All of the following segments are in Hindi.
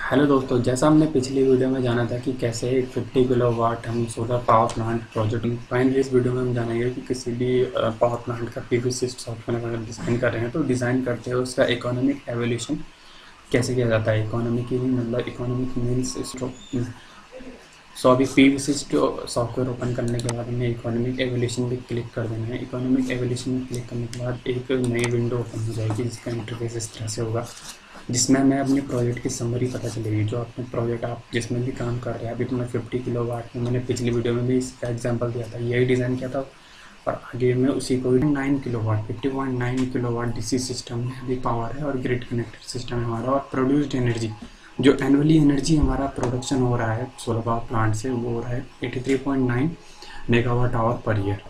हेलो दोस्तों, जैसा हमने पिछली वीडियो में जाना था कि कैसे एक 50 किलोवाट हम solar power plant project, finally इस वीडियो में हम जानेंगे कि किसी भी पावर प्लांट का पीवी सिस्टम अगर डिज़ाइन कर रहे हैं तो डिज़ाइन करते हैं उसका इकोनॉमिक एवोल्यूशन कैसे किया जाता है। इकोनॉमिक की मतलब इकोनॉमिक मीन्स सो अभी पीवी सॉफ्टवेयर ओपन करने के बाद हमें इकोनॉमिक एवोल्यूशन भी क्लिक कर देना है। इकोनॉमिक एवोल्यूशन में क्लिक करने के बाद एक नई विंडो ओपन हो जाएगी जिसका इंटरफेस इस तरह से होगा, जिसमें हमें अपने प्रोजेक्ट की समरी पता चलेगी। जो अपने प्रोजेक्ट आप जिसमें भी काम कर रहे हैं, अभी तो मैं 50 किलोवाट में मैंने पिछली वीडियो में भी इसका एग्जांपल दिया था, यही डिज़ाइन किया था और आगे में उसी को 9 किलोवाट 50.9 किलोवाट डीसी सिस्टम में अभी पावर है और ग्रिड कनेक्टेड सिस्टम है हमारा। और प्रोड्यूस्ड एनर्जी जो एनुअली एनर्जी हमारा प्रोडक्शन हो रहा है सोलर पावर प्लांट से, वो हो रहा है 83.9 मेगावाट आवर पर ईयर।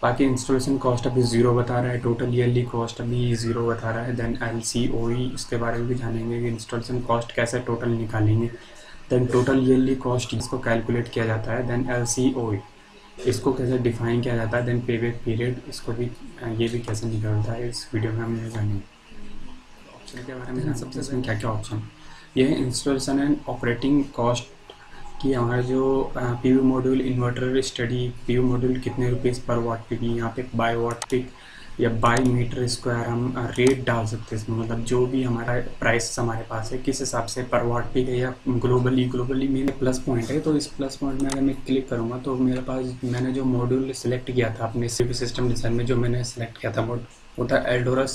बाकी इंस्टॉलेशन कॉस्ट अभी ज़ीरो बता रहा है, टोटल ईयरली कॉस्ट अभी ज़ीरो बता रहा है। देन LCOE इसके बारे में भी जानेंगे कि इंस्टॉलेशन कॉस्ट कैसे टोटल निकालेंगे। देन टोटल ईयरली कॉस्ट इसको कैलकुलेट किया जाता है। देन LCOE इसको कैसे डिफाइन किया जाता है। देन पेबैक पीरियड इसको भी ये भी कैसे निकलता है, इस वीडियो में हम ये जानेंगे। ऑप्शन के बारे में सबसे इसमें क्या क्या ऑप्शन, ये इंस्टॉलेशन एंड ऑपरेटिंग कॉस्ट कि हमारा जो PV module inverter study, PV module कितने रुपीज़ पर वाट पिक, यहाँ पे बाय वाट पिक या बाय मीटर स्क्वायर हम रेट डाल सकते हैं इसमें। मतलब जो भी हमारा प्राइस हमारे पास है किस हिसाब से पर वाट पिक है या ग्लोबली मेरे प्लस पॉइंट है। तो इस प्लस पॉइंट में अगर मैं क्लिक करूँगा तो मेरे पास मैंने जो मॉड्यूल सेलेक्ट किया था अपने सिस्टम डिज़ाइन में, जो मैंने सेलेक्ट किया था वो था एल्डोरा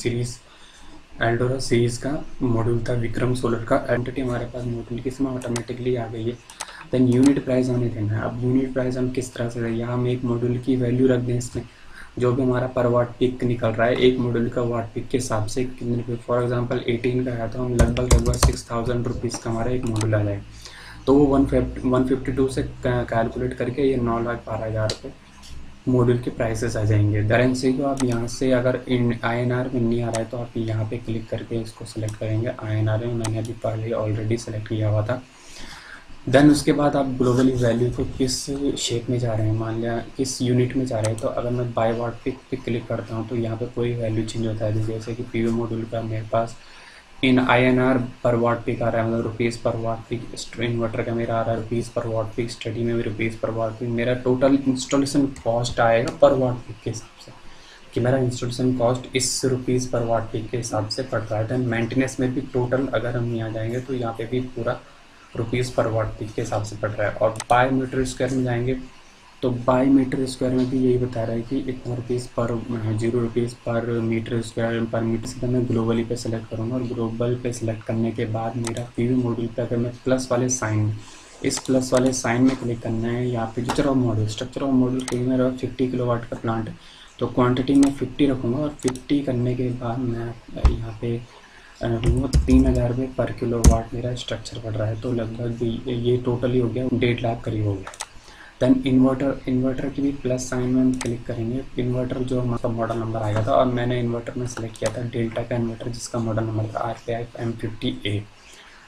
सीरीज़ का मॉड्यूल था, विक्रम सोलर का। एंटिटी हमारे पास मॉड्यूल की इसमें ऑटोमेटिकली आ गई है। देन यूनिट प्राइस हमें देना है। अब यूनिट प्राइस हम किस तरह से दें, यहाँ हम एक मॉड्यूल की वैल्यू रख दें इसमें, जो भी हमारा पर वाट पिक निकल रहा है एक मॉड्यूल का वाट पिक के हिसाब से कितने रुपये, फॉर एग्जांपल 18 का है तो हम लगभग 6000 रुपीज़ का हमारा एक मॉड्यूल आ जाए। तो वो 152 से कैलकुलेट करके ये 9,12,000 रुपये मॉड्यूल के प्राइसेस आ जाएंगे। करेंसी को आप यहाँ से अगर इन INR में नहीं आ रहा है तो आप यहाँ पे क्लिक करके इसको सेलेक्ट करेंगे। INR में मैंने अभी पहले ऑलरेडी सेलेक्ट किया हुआ था। देन उसके बाद आप ग्लोबली वैल्यू को किस शेप में जा रहे हैं, मान लिया किस यूनिट में जा रहे हैं। तो अगर मैं बाय वाट पिक पे क्लिक करता हूँ तो यहाँ पे कोई वैल्यू चेंज होता है। जैसे कि पीवी मॉड्यूल का मेरे पास इन INR पर वाट पिक आ रहा है, मतलब रुपीज़ पर वाट पिक। इन्वर्टर का मेरा आ रहा है रुपीज़ पर वाट पिक, स्टडी में भी रुपीज़ पर वाट पिक। मेरा टोटल इंस्टॉलेशन कॉस्ट आएगा पर वाट पिक के हिसाब से कि मेरा इंस्टॉलेशन कॉस्ट इस रुपीज़ पर वाट पिक के हिसाब से पड़ रहा है। देन मेंटेनेंस में भी टोटल अगर हम यहाँ जाएंगे तो यहाँ पे भी पूरा रुपीज़ पर वाट पिक के हिसाब से पड़ रहा है। और बाय मीटर स्क्वायर में जाएंगे तो बाय मीटर स्क्वायर में भी यही बता रहा है कि इतना रुपीज़ पर 0 रुपीज़ पर मीटर स्क्वायर पर मीटर से। मैं ग्लोबली पे सेलेक्ट करूँगा और ग्लोबल पे सेलेक्ट करने के बाद मेरा पीवी मॉड्यूल पे अगर मैं प्लस वाले साइन, इस प्लस वाले साइन में क्लिक करना है। यहाँ पे स्ट्रक्चर ऑफ मॉड्यूल के मेरा 50 किलोवाट का प्लांट है तो क्वांटिटी में 50 रखूँगा और 50 करने के बाद मैं यहाँ पे रखूँगा 3000 रुपये पर किलोवाट मेरा स्ट्रक्चर पड़ रहा है। तो लगभग ये टोटली हो गया 1.5 लाख करीब हो गया। देन इन्वर्टर की भी प्लस साइन में हम क्लिक करेंगे। इन्वर्टर जो हमारा मॉडल नंबर आएगा था और मैंने इन्वर्टर में सेलेक्ट किया था डेल्टा का इन्वर्टर जिसका मॉडल नंबर था RPI M50A।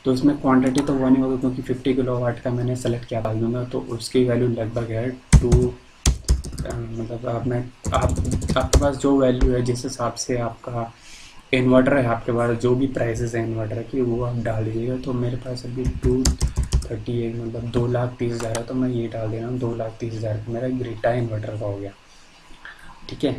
तो इसमें क्वांटिटी तो वो नहीं होगा क्योंकि 50 किलोवाट का मैंने सेलेक्ट किया था दूँगा, तो उसकी वैल्यू लगभग है 2 मतलब आपके पास जो वैल्यू है जिस हिसाब से आपका इन्वर्टर है, आपके पास जो भी प्राइसेस है इन्वर्टर की वो आप डाल दीजिएगा। तो मेरे पास अभी 238 मतलब 2,30,000 है तो मैं ये डाल दे रहा हूँ 2,30,000 का मेरा ग्रिटा इन्वर्टर का हो गया। ठीक है।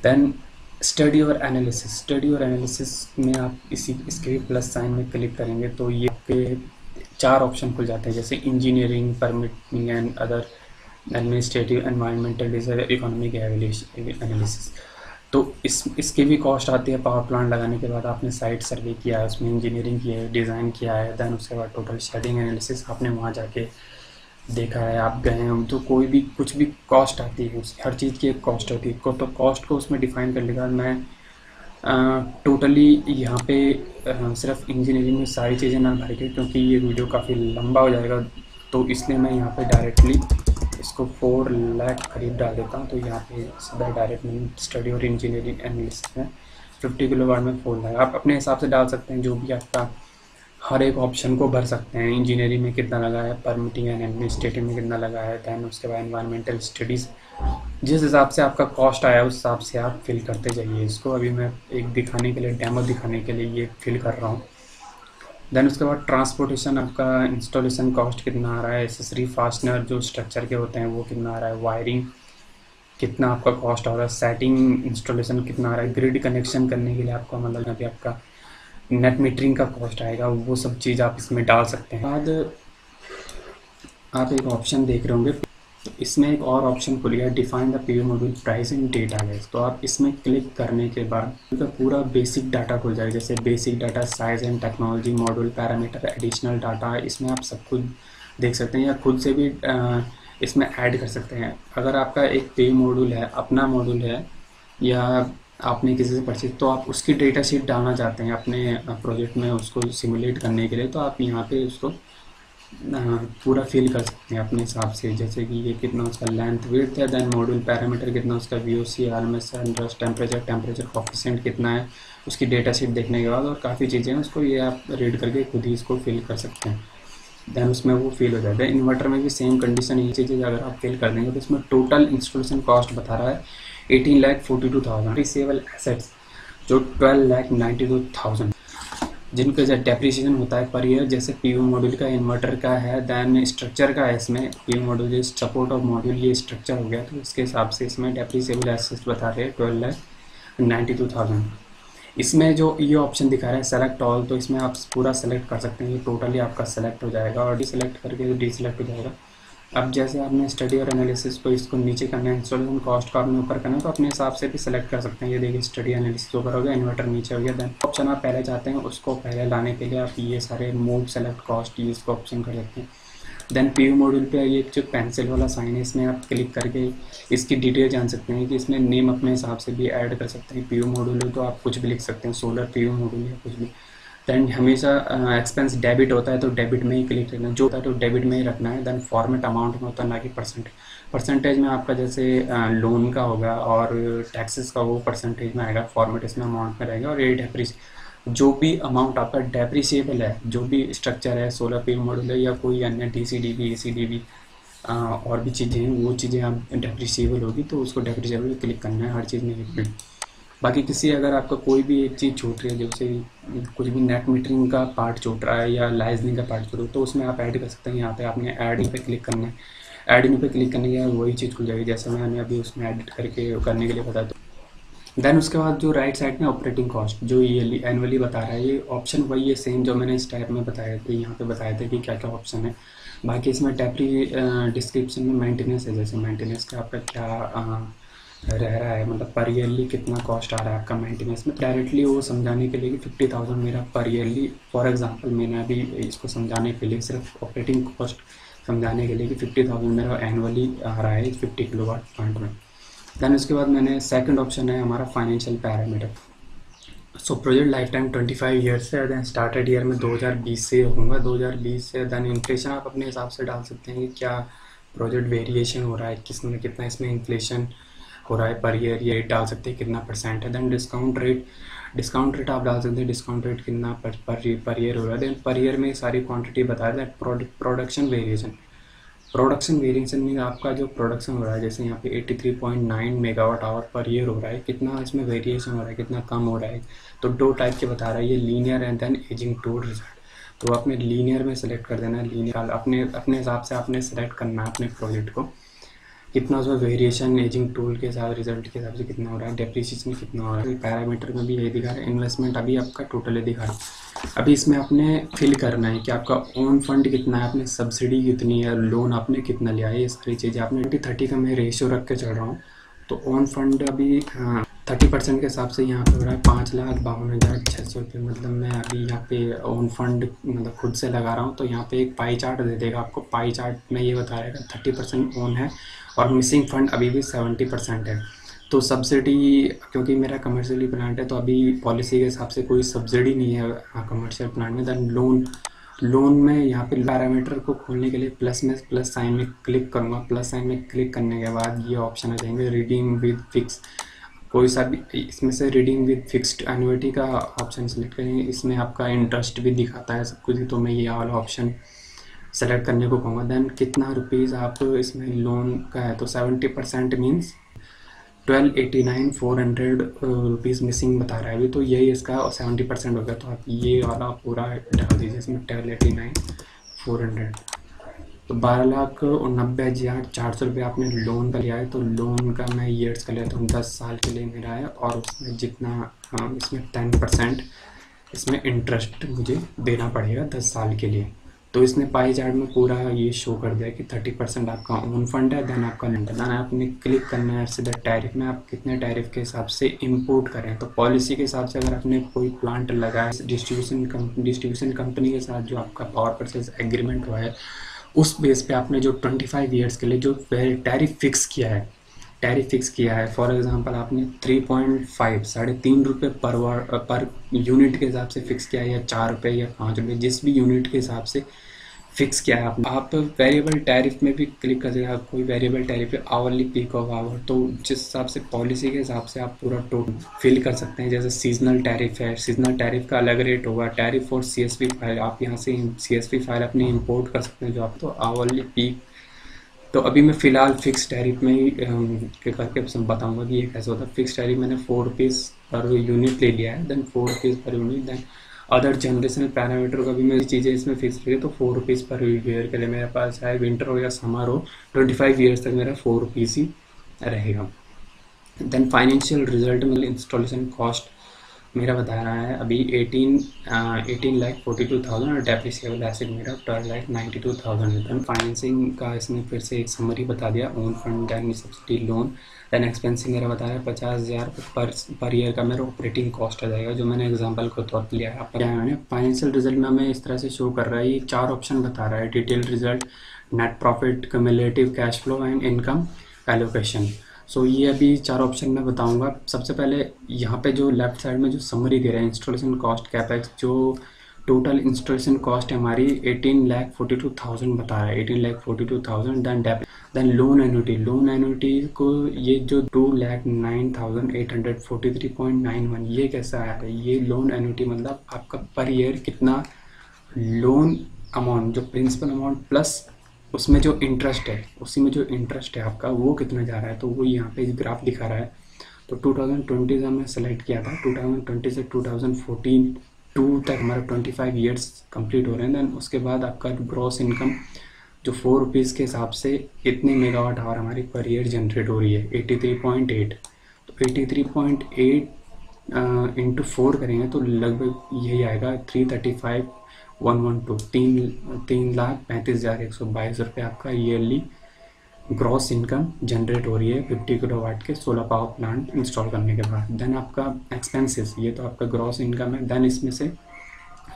देन स्टडी और एनालिसिस में आप इसके प्लस साइन में क्लिक करेंगे तो ये आपके 4 ऑप्शन खुल जाते हैं, जैसे engineering, permitting and other, administrative, environmental, economic analysis. तो इसकी भी कॉस्ट आती है। पावर प्लांट लगाने के बाद आपने साइट सर्वे किया है, उसमें इंजीनियरिंग किया है, डिज़ाइन किया है, देन उसके बाद टोटल शेडिंग एनालिसिस आपने वहाँ जाके देखा है, आप गए हैं, तो कोई भी कुछ भी कॉस्ट आती है, हर चीज़ की एक कॉस्ट होती है। तो कॉस्ट को उसमें डिफ़ाइन करने के बाद मैं टोटली यहाँ पे सिर्फ इंजीनियरिंग में सारी चीज़ें ना भर के, क्योंकि ये वीडियो काफ़ी लंबा हो जाएगा तो इसलिए मैं यहाँ पे डायरेक्टली इसको 4 लाख करीब डाल देता हूँ। तो यहाँ पे सीधा डायरेक्ट मैं स्टडी और इंजीनियरिंग एनालिसिस में 50 किलोवाट में 4 लाख आप अपने हिसाब से डाल सकते हैं, जो भी आपका हर एक ऑप्शन को भर सकते हैं। इंजीनियरिंग में कितना लगा है, परमिटिंग एंड एडमिनिस्ट्रेटिव में कितना लगा है, दैन उसके बाद एनवायरमेंटल स्टडीज़, जिस हिसाब से आपका कॉस्ट आया उस हिसाब से आप फिल करते जाइए इसको। अभी मैं एक दिखाने के लिए, डेमो दिखाने के लिए ये फिल कर रहा हूँ। देन उसके बाद ट्रांसपोर्टेशन, आपका इंस्टॉलेशन कॉस्ट कितना आ रहा है, एसेसरी फास्टनर जो स्ट्रक्चर के होते हैं वो कितना आ रहा है, वायरिंग कितना आपका कॉस्ट आ रहा है, सेटिंग इंस्टॉलेशन कितना आ रहा है, ग्रिड कनेक्शन करने के लिए आपका मतलब यहाँ पे आपका नेट मीटरिंग का कॉस्ट आएगा, वो सब चीज़ आप इसमें डाल सकते हैं। बाद आप एक ऑप्शन देख रहे होंगे, तो इसमें एक और ऑप्शन खुल गया, define the PV module price in data base. तो आप इसमें क्लिक करने के बाद उनका पूरा बेसिक डाटा खुल जाएगा, जैसे basic data, size and technology, module parameter, additional data, इसमें आप सब कुछ देख सकते हैं या खुद से भी इसमें ऐड कर सकते हैं। अगर आपका एक पे मॉड्यूल है, अपना मॉड्यूल है, या आपने किसी से परचेज, तो आप उसकी डेटा शीट डालना चाहते हैं अपने प्रोजेक्ट में उसको सिमुलेट करने के लिए, तो आप यहाँ पे उसको पूरा फिल कर सकते हैं अपने हिसाब से, जैसे कि ये कितना उसका लेंथ विड्थ है, देन मॉड्यूल पैरामीटर कितना उसका VOC, RMS, rust temperature coefficient कितना है, उसकी डेटा शीट देखने के बाद और काफ़ी चीज़ें हैं, उसको ये आप रीड करके खुद ही इसको फिल कर सकते हैं। देन उसमें वो फिल हो जाता है। इन्वर्टर में भी सेम कंडीशन, ये चीज़ें अगर आप फिल कर देंगे तो इसमें टोटल इंस्टॉलेशन कॉस्ट बता रहा है 18,42,000, डिप्रिसिएबल एसेट्स जो 12,92,000, जिनका जो डेप्रिसिएशन होता है पर ईयर, जैसे पीवी मॉड्यूल का, इन्वर्टर का है, देन स्ट्रक्चर का है। इसमें PV module support of module ये स्ट्रक्चर हो गया, तो इसके हिसाब से इसमें डेप्रिसिएबल एसेट्स बता रहे हैं 12,92,000। इसमें जो ये ऑप्शन दिखा रहा है सेलेक्ट ऑल, तो इसमें आप पूरा सेलेक्ट कर सकते हैं, ये टोटली आपका सेलेक्ट हो जाएगा, और डिसेलेक्ट करके डिसेलेक्ट हो जाएगा। अब जैसे आपने स्टडी और एनालिसिस को इसको नीचे करना है, इंस्टॉलेशन कॉस्ट को आपने ऊपर करना है, तो अपने हिसाब से भी सेलेक्ट कर सकते हैं। ये देखिए स्टडी एनालिसिस ऊपर हो गया, इन्वर्टर नीचे हो गया। देन ऑप्शन आप पहले चाहते हैं उसको पहले लाने के लिए आप ये सारे मूव सेलेक्ट कॉस्ट ये इसको ऑप्शन कर सकते हैं। देन पीवी मॉड्यूल पे ये जो पेंसिल वाला साइन है, इसमें आप क्लिक करके इसकी डिटेल जान सकते हैं कि इसमें नेम अपने हिसाब से भी ऐड कर सकते हैं। पीवी मॉड्यूल है तो आप कुछ भी लिख सकते हैं, सोलर पीवी मॉड्यूल या कुछ भी। देन हमेशा एक्सपेंस डेबिट होता है तो डेबिट में ही क्लिक करना है, जो होता है तो डेबिट में ही रखना है। देन फॉर्मेट अमाउंट में होता है, ना कि परसेंटेज में आपका जैसे लोन का होगा और टैक्सेस का वो परसेंटेज में आएगा, फॉर्मेट इसमें अमाउंट में रहेगा। और ये जो भी अमाउंट आपका डेप्रिसिएबल है, जो भी स्ट्रक्चर है, सोलर पीवी मॉड्यूल है या कोई अन्य DCDB ACDB और भी चीज़ें हैं, वो चीज़ें आप डेप्रिसिएबल होगी तो उसको डेप्रिसिएबल क्लिक करना है हर चीज़ में एक। बाकी किसी अगर आपका कोई भी एक चीज़ छूट रही है, जैसे कुछ भी नेट मीटरिंग का पार्ट छूट रहा है या लाइजनिंग का पार्ट छूट रहा है, तो उसमें आप ऐड कर सकते हैं। यहाँ पे आपने ऐड पे क्लिक करना है, ऐड पे क्लिक करने के बाद वही चीज़ खुल जाएगी, जैसे मैंने अभी उसमें एडिट करके करने के लिए बताया। तो देन उसके बाद जो राइट साइड में ऑपरेटिंग कॉस्ट जो ईयरली एनुअली बता रहा है, ये ऑप्शन वही है सेम जो मैंने इस टाइप में बताए थे, यहाँ पे बताए थे कि क्या क्या ऑप्शन है। बाकी इसमें डिस्क्रिप्शन में मेंटेनेंस है, जैसे मेंटेनेंस का आपका क्या रह रहा है, मतलब पर ईयरली कितना कॉस्ट आ रहा है आपका मेंटेनेंस में। डायरेक्टली वो समझाने के लिए कि 50,000 मेरा पर ईयरली, फॉर एग्जांपल मैंने अभी इसको समझाने के लिए सिर्फ ऑपरेटिंग कॉस्ट समझाने के लिए कि 50,000 मेरा एनुअली आ रहा है 50 किलोवाट प्लांट में। देन उसके बाद मैंने सेकंड ऑप्शन है हमारा financial parameter. So project life time 25 years है, देन स्टार्टेड ईयर में 2020 से होगा, 2020 से। देन इन्फ्लेशन आप अपने हिसाब से डाल सकते हैं कि क्या प्रोजेक्ट वेरिएशन हो रहा है, किसमें कितना इसमें इन्फ्लेशन हो रहा है पर ईयर, ये डाल सकते हैं कितना % है। देन डिस्काउंट रेट आप डाल सकते हैं, डिस्काउंट रेट कितना पर ईयर हो रहा है। देन पर ईयर में सारी क्वांटिटी बताया जाए। प्रोडक्शन वेरिएशन में आपका जो प्रोडक्शन हो रहा है, जैसे यहाँ पे 83.9 मेगावाट आवर पर ईयर हो रहा है, कितना इसमें वेरिएशन हो रहा है, कितना कम हो रहा है, तो 2 टाइप के बता रहा है ये, linear and then aging tool result. तो आपने लीनियर में सेलेक्ट कर देना है, लीनियर अपने हिसाब से आपने सेलेक्ट करना है अपने प्रोजेक्ट को, कितना उसमें वेरिएशन एजिंग टूल के साथ रिजल्ट के हिसाब से कितना हो रहा है, डेप्रिसिएशन कितना हो रहा है। पैरामीटर में भी यही दिखा रहा है, इन्वेस्टमेंट अभी आपका टोटली दिखा रहा है। अभी इसमें आपने फिल करना है कि आपका ओन फंड कितना है, आपने सब्सिडी कितनी है, लोन आपने कितना लिया है, ये सारी चीज़ें आपने 20-30 का मैं रेशियो रख के चल रहा हूँ। तो ओन फंड अभी 30% के हिसाब से यहाँ पे हो रहा है 5,52,600 रुपये। मतलब मैं अभी यहाँ पे ओन फंड मतलब खुद से लगा रहा हूँ, तो यहाँ पे एक पाई चार्ट दे देगा आपको। पाई चार्ट में ये बता रहेगा 30% ओन है और मिसिंग फंड अभी भी 70% है। तो सब्सिडी, क्योंकि मेरा कमर्शियली प्लांट है तो अभी पॉलिसी के हिसाब से कोई सब्सिडी नहीं है कमर्शियल प्लांट में। देन लोन में यहाँ पे पैरामीटर को खोलने के लिए प्लस साइन में क्लिक करूँगा। प्लस साइन में क्लिक करने के बाद ये ऑप्शन आ जाएंगे, रिडीम विद फिक्स, कोई सा भी इसमें से रिडीम विद फिक्स्ड एन्युटी का ऑप्शन सेलेक्ट करेंगे। इसमें आपका इंटरेस्ट भी दिखाता है सब कुछ, तो मैं ये वाला ऑप्शन सेलेक्ट करने को कहूँगा। देन कितना रुपीज़ आप इसमें लोन का है, तो 70% मीन्स 1289 400 रुपीज़ मिसिंग बता रहा है अभी, तो यही इसका 70% हो गया। तो आप ये वाला पूरा डाल दीजिए इसमें 1289 400। तो 12,90,400 रुपये आपने लोन का लिया है। तो लोन का मैं ईयर्स का लेता हूँ, 10 साल के लिए मेरा है, और उसमें जितना इसमें 10% इसमें इंटरेस्ट मुझे देना पड़ेगा 10 साल के लिए। तो इसने पाई चार्ट में पूरा ये शो कर दिया कि 30% आपका ओन फंड है, देन आपका देन आपने क्लिक करना है सीधा टैरिफ में, आप कितने टैरिफ के हिसाब से इंपोर्ट करें। तो पॉलिसी के हिसाब से अगर आपने कोई प्लांट लगाया डिस्ट्रीब्यूशन कंपनी के साथ जो आपका पावर परचेज एग्रीमेंट हुआ है, उस बेस पे आपने जो 25 ईयर्स के लिए जो टैरिफ फिक्स किया है, फॉर एग्जांपल आपने 3.5 ₹3.5 पर यूनिट के हिसाब से फिक्स किया है, या ₹4 या ₹5, जिस भी यूनिट के हिसाब से फिक्स किया है आपने। आप वेरिएबल टैरिफ में भी क्लिक कर सकते हैं, कोई वेरिएबल टैरिफ है आवरली पीक ऑफ आवर, तो जिस हिसाब से पॉलिसी के हिसाब से आप पूरा टोटल फिल कर सकते हैं। जैसे सीजनल टैरिफ है, सीजनल टैरिफ का अलग रेट होगा। टैरिफ और CSV फाइल, आप यहाँ से CSV फाइल अपनी इंपोर्ट कर सकते हैं जो आप, तो आवरली पीक। तो अभी मैं फ़िलहाल फिक्स टैरिफ में ही करके बताऊंगा कि ये कैसे होता है। फिक्स टैरिफ मैंने ₹4 पर यूनिट ले लिया है, then ₹4 per unit. Then other generational parameter का भी मेरी चीज़ें इसमें फिक्स रही है, तो ₹4 पर ईयर के लिए मेरे पास चाहे विंटर हो या समर हो, 25 ईयर्स तक मेरा ₹4 ही रहेगा। देन फाइनेंशियल रिजल्ट में इंस्टॉलेशन कॉस्ट मेरा बता रहा है अभी 18,42,000 और डेप्रिसिएबल एसेट मेरा 12,92,000 है। फाइनेंसिंग का इसने फिर से एक समरी बता दिया, own fund, then subsidy loan, then expensing मेरा बता रहा है 50,000 पर ईयर का मेरा ऑपरेटिंग कॉस्ट आ जाएगा, जो मैंने एग्जांपल को तौर पर लिया है। क्या है फाइनेंशियल रिजल्ट में हमें इस तरह से शो कर रहा है, ये 4 ऑप्शन बता रहा है, detail result, net profit, cumulative cash flow and income allocation. So ये अभी 4 ऑप्शन मैं बताऊंगा। सबसे पहले यहाँ पे जो लेफ्ट साइड में जो समरी दे रहा है, इंस्टॉलेशन कॉस्ट कैपेक्स, जो टोटल इंस्टॉलेशन कॉस्ट है हमारी 18,42,000 बता रहा है, 18,42,000। देन लोन एन्युटी को ये जो 2,09,843.91, ये कैसा है, ये लोन एन्युटी मतलब आपका पर ईयर कितना लोन अमाउंट, जो प्रिंसिपल अमाउंट प्लस उसमें जो इंटरेस्ट है, उसी में जो इंटरेस्ट है आपका वो कितना जा रहा है, तो वो यहाँ पे ग्राफ दिखा रहा है। तो 2020 से हमने सेलेक्ट किया था, 2020 से 2042 तक हमारा 25 ईयर्स कंप्लीट हो रहे हैं। देन उसके बाद आपका ग्रॉस इनकम जो ₹4 के हिसाब से इतने मेगावाट आवर हमारी पर ईयर जनरेट हो रही है, 83.8। तो 83.8 इंटू 4 करेंगे तो लगभग यही आएगा 335,112, 3,35,122 रुपये आपका ईयरली ग्रॉस इनकम जनरेट हो रही है 50 किलोवाट के सोलर पावर प्लांट इंस्टॉल करने के बाद। देन आपका एक्सपेंसेस, ये तो आपका ग्रॉस इनकम है। देन इसमें से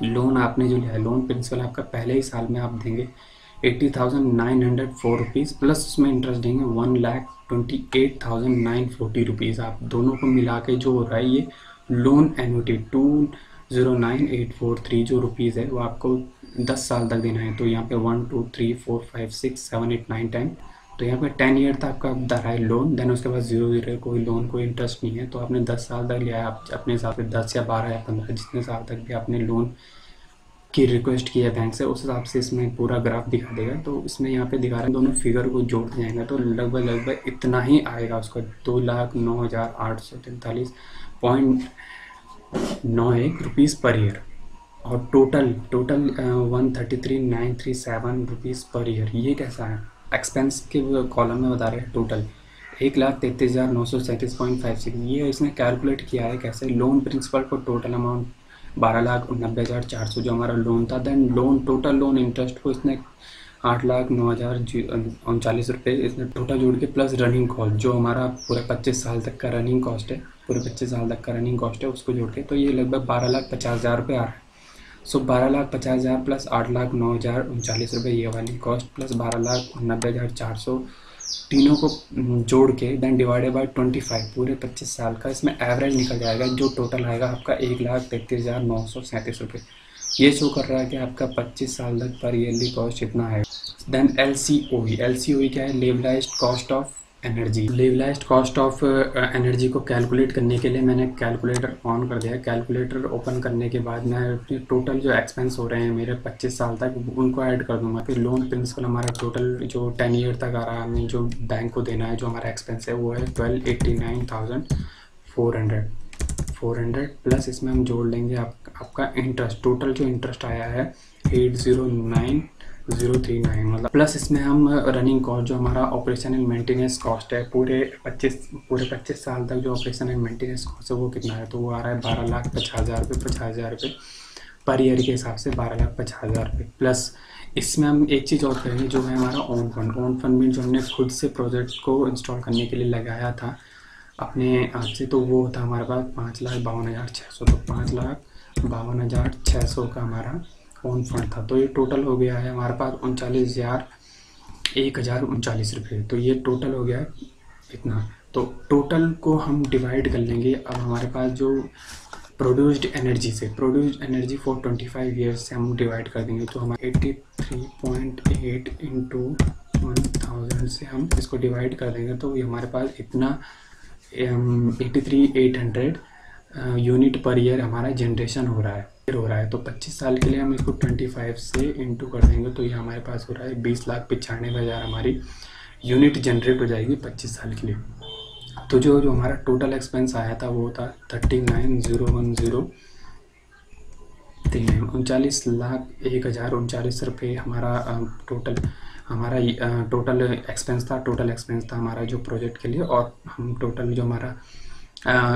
लोन आपने जो लिया है, लोन प्रिंसिपल आपका पहले ही साल में आप देंगे 80,904 रुपीज़, प्लस उसमें इंटरेस्ट देंगे 1,28,940 रुपीज़। आप दोनों को मिला के जो हो रहा है ये लोन एन्युटी 209,843 जो रुपीज़ है वो आपको 10 साल तक देना है। तो यहाँ पे 1 2 3 4 5 6 7 8 9 10, तो यहाँ पे 10 ईयर तक आपका दर है लोन। देन उसके बाद 0 कोई लोन, कोई इंटरेस्ट नहीं है। तो आपने 10 साल तक लिया है, आप अपने हिसाब से 10 या 12 या 15 जितने साल तक भी आपने लोन की रिक्वेस्ट की है बैंक से, उस हिसाब से इसमें पूरा ग्राफ दिखा देगा। तो इसमें यहाँ पे दिखा रहे हैं दोनों फिगर को जोड़ जाएंगे तो लगभग इतना ही आएगा उसका, 2,09,843.91 रुपीज़ पर ईयर, और टोटल 133,937 रुपीज़ पर ईयर। ये कैसा है, एक्सपेंस के कॉलम में बता रहे हैं टोटल 1,33,937.56। ये इसने कैलकुलेट किया है कैसे, लोन प्रिंसिपल को टोटल अमाउंट 12,90,400 जो हमारा लोन था। Then loan total loan interest को इसने 8,09,039 रुपये इसने टोटल जोड़ के, प्लस रनिंग कॉस्ट जो हमारा पूरे 25 साल तक का रनिंग कॉस्ट है, उसको जोड़ के, तो ये लगभग 12,50,000 रुपये आ रहा है। सो 12,50,000 प्लस 8,09,039 रुपये ये वाली कॉस्ट, प्लस 12,90,400 तीनों को जोड़ के देन डिवाइडेड बाय 25 पूरे 25 साल का इसमें एवरेज निकल जाएगा, जो टोटल आएगा आपका 1,33,937 रुपये। ये शो कर रहा है कि आपका 25 साल तक पर ईयरली कॉस्ट इतना है। देन LCOE क्या है, levelized cost of energy. Levelized cost of energy को कैलकुलेट करने के लिए मैंने कैलकुलेटर ऑन कर दिया। कैलकुलेटर ओपन करने के बाद मैं अपने टोटल जो एक्सपेंस हो रहे हैं मेरे 25 साल तक उनको ऐड कर दूंगा। फिर लोन प्रिंसिपल हमारा टोटल जो 10 ईयर तक आ रहा है, हमें जो बैंक को देना है, जो हमारा एक्सपेंस है वो है 1289,400 प्लस इसमें हम जोड़ लेंगे आपका इंटरेस्ट। टोटल जो इंटरेस्ट आया है 809039, मतलब प्लस इसमें हम रनिंग कॉस्ट जो हमारा ऑपरेशन एंड मेंटेनेंस कॉस्ट है पूरे 25 साल तक जो ऑपरेशन एंड मेंटेनेंस कॉस्ट है वो कितना है, तो वो आ रहा है 12,50,000 रुपये, 50,000 रुपये पर ईयर के हिसाब से 12,50,000 रुपये। प्लस इसमें हम एक चीज़ और करेंगे जो है हमारा ओन फंड। ओन फंड में जो हमने खुद से प्रोजेक्ट को इंस्टॉल करने के लिए लगाया था अपने हाथ से, तो वो था हमारे पास 5,52,600, तो 5,52,600 का हमारा ओन फंड था। तो ये टोटल हो गया है हमारे पास 39,139 रुपये। तो ये टोटल हो गया इतना। तो टोटल को हम डिवाइड कर लेंगे। अब हमारे पास जो प्रोड्यूस्ड एनर्जी फॉर 25 ईयर्स से हम डिवाइड कर देंगे, तो हमारा 83.8 इंटू 1000 से हम इसको डिवाइड कर देंगे, तो ये हमारे पास इतना 83,800 यूनिट पर ईयर हमारा जनरेशन हो रहा है। तो 25 साल के लिए हम इसको 25 से इंटू कर देंगे, तो ये हमारे पास हो रहा है 20,95,000 हमारी यूनिट जनरेट हो जाएगी 25 साल के लिए। तो जो हमारा टोटल एक्सपेंस आया था वो था 39,010 39,01,039 रुपये हमारा टोटल एक्सपेंस था। हमारा जो प्रोजेक्ट के लिए, और हम टोटल जो हमारा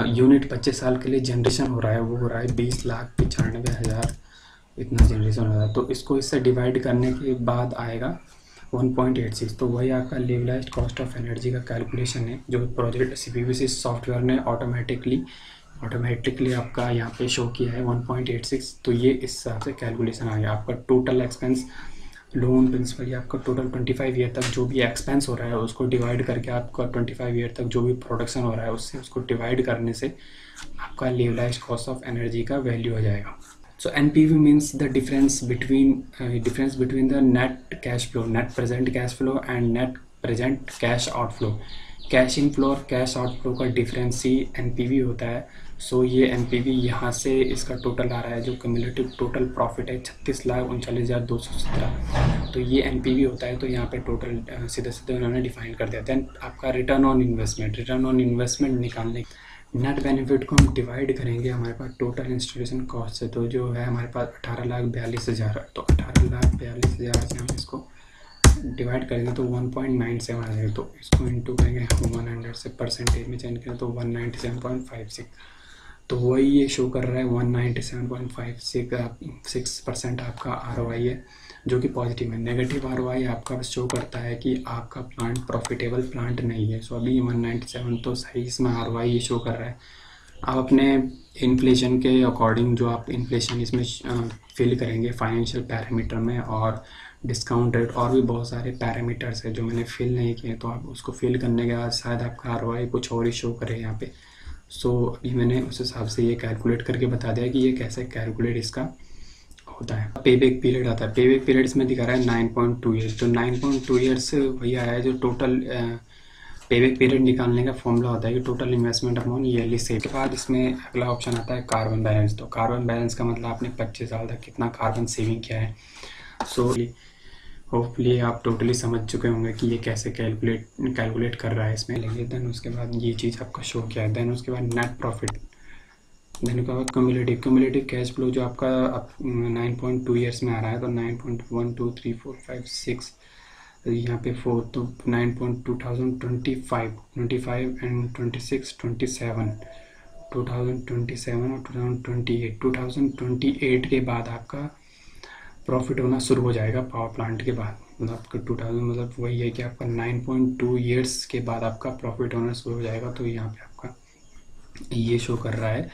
यूनिट 25 साल के लिए जनरेशन हो रहा है वो हो रहा है 20,95,000 इतना जनरेशन हो रहा है। तो इसको इससे डिवाइड करने के बाद आएगा 1.86, तो वही आपका लेवलाइज्ड कॉस्ट ऑफ एनर्जी का कैलकुलेशन है जो प्रोजेक्ट CPVC सॉफ्टवेयर ने ऑटोमेटिकली आपका यहाँ पे शो किया है 1.86। तो ये इस हिसाब से कैलकुलेशन आ गया। आपका टोटल एक्सपेंस लोन प्रिंसिपल या आपका टोटल 25 ईयर तक जो भी एक्सपेंस हो रहा है उसको डिवाइड करके आपका 25 ईयर तक जो भी प्रोडक्शन हो रहा है उससे उसको डिवाइड करने से आपका लेवलाइज्ड कॉस्ट ऑफ एनर्जी का वैल्यू आ जाएगा। So NPV means the difference between the net cash flow, net present cash flow and net present cash outflow। Cash in flow और कैश आउटफ्लो का डिफरेंस ही NPV होता है। सो ये NPV यहाँ से इसका टोटल आ रहा है, जो क्यूमुलेटिव टोटल प्रॉफिट है 36,39,217, तो ये NPV होता है। तो यहाँ पे टोटल सीधे सीधे उन्होंने डिफाइन कर दिया। दैन आपका रिटर्न ऑन इन्वेस्टमेंट निकालने नेट बेनिफिट को हम डिवाइड करेंगे हमारे पास टोटल इंस्टॉलेशन कॉस्ट से, तो जो है हमारे पास 18,42,000, तो 18,42,000 से हम इसको डिवाइड करेंगे तो 1.97 आ जाएगा। तो इसको इंटू करेंगे 100 से, परसेंटेज में चेंज करें तो 197.56, तो वही ये शो कर रहा है 197.56% आपका ROI है, जो कि पॉजिटिव है। नेगेटिव ROI आपका शो करता है कि आपका प्लांट प्रॉफिटेबल प्लांट नहीं है। सो अभी 197 तो सही इसमें ROI ये शो कर रहा है। आप अपने इन्फ्लेशन के अकॉर्डिंग जो आप इन्फ्लेशन इसमें फिल करेंगे फाइनेंशियल पैरामीटर में, और डिस्काउंट रेट और भी बहुत सारे पैरामीटर्स है जो मैंने फिल नहीं किए, तो आप उसको फिल करने के बाद शायद आपका ROI कुछ और ही शो करे यहाँ पे। सो अभी मैंने उस हिसाब से ये कैलकुलेट करके बता दिया कि ये कैसे कैलकुलेट इसका होता है। पेबैक पीरियड आता है। पेबैक पीरियड इसमें दिखा रहा है 9.2 ईयर्स, तो 9.2 ईयर्स वही आया है जो टोटल पेबैक पीरियड निकालने का फॉर्मूला होता है कि total investment upon yearly sale. के बाद इसमें अगला ऑप्शन आता है कार्बन बैलेंस। तो कार्बन बैलेंस का मतलब आपने 25 साल तक कितना कार्बन सेविंग किया है। सो होपफुली आप टोटली समझ चुके होंगे कि ये कैसे कैलकुलेट कर रहा है इसमें लेंगे। देन उसके बाद ये चीज़ आपका शो किया है। देन उसके बाद नेट प्रॉफिट, देन उसके बाद क्यूमुलेटिव कैश फ्लो जो आपका 9.2 ईयर्स में आ रहा है, तो 9.1 2 3 4 5 6 यहाँ पे 4, तो 9.2025 एंड 26 27 2027 और 2028 के बाद आपका प्रॉफिट होना शुरू हो जाएगा पावर प्लांट के बाद। मतलब आपका 2000 मतलब वही है कि आपका 9.2 ईयर्स के बाद आपका प्रॉफिट होना शुरू हो जाएगा। तो यहाँ पे आपका ये शो कर रहा है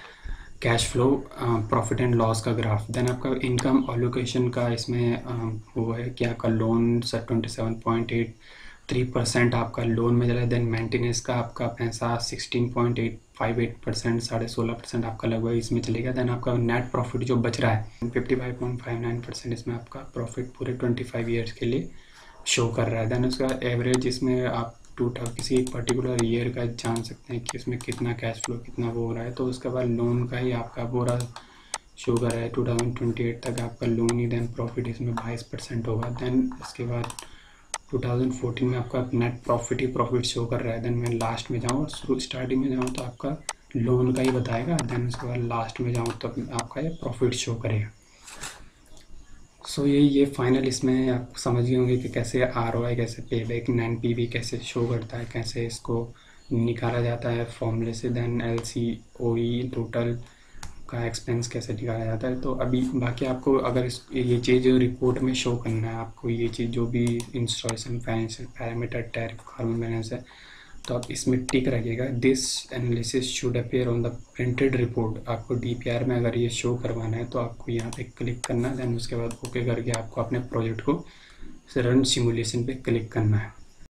cash flow profit and loss का ग्राफ। देन आपका इनकम एलोकेशन का इसमें वो है कि आपका लोन 27.83% आपका लोन में चला है। देन मेंटेनेंस का आपका पैसा 16.858%, 16.5% आपका लगभग इसमें चलेगा। देन आपका नेट प्रॉफिट जो बच रहा है 55.59%, इसमें आपका प्रॉफिट पूरे 25 ईयर्स के लिए शो कर रहा है। देन उसका एवरेज इसमें आप किसी एक पर्टिकुलर ईयर का जान सकते हैं कि इसमें कितना कैश फ्लो कितना वो हो रहा है। तो उसके बाद लोन का ही आपका पूरा शो कर रहा है 2028 तक आपका लोन ही, देन प्रॉफिट इसमें 22% होगा। देन इसके बाद 2014 में आपका नेट प्रॉफिट ही प्रॉफिट शो कर रहा है। देन मैं लास्ट में जाऊँ और स्टार्टिंग में जाऊँ तो आपका लोन का ही बताएगा। देन उसके बाद लास्ट में जाऊँ तो आपका ये प्रॉफिट शो करेगा। सो ये फाइनल इसमें आप समझ गए होंगे कि कैसे ROI, कैसे पेबैक, NPV कैसे शो करता है, कैसे इसको निकाला जाता है फॉर्मूले से। देन LCOE टोटल का एक्सपेंस कैसे निकाला जाता है। तो अभी बाकी आपको अगर ये चीज़ रिपोर्ट में शो करना है, आपको ये चीज़ जो भी installation, financial parameter, tariff, carbon balance है, तो आप इसमें टिक रखिएगा this analysis should appear on the printed report. आपको DPR में अगर ये शो करवाना है तो आपको यहाँ पे क्लिक करना है। देन उसके बाद ओके करके आपको अपने प्रोजेक्ट को रन सिमुलेशन पे क्लिक करना है।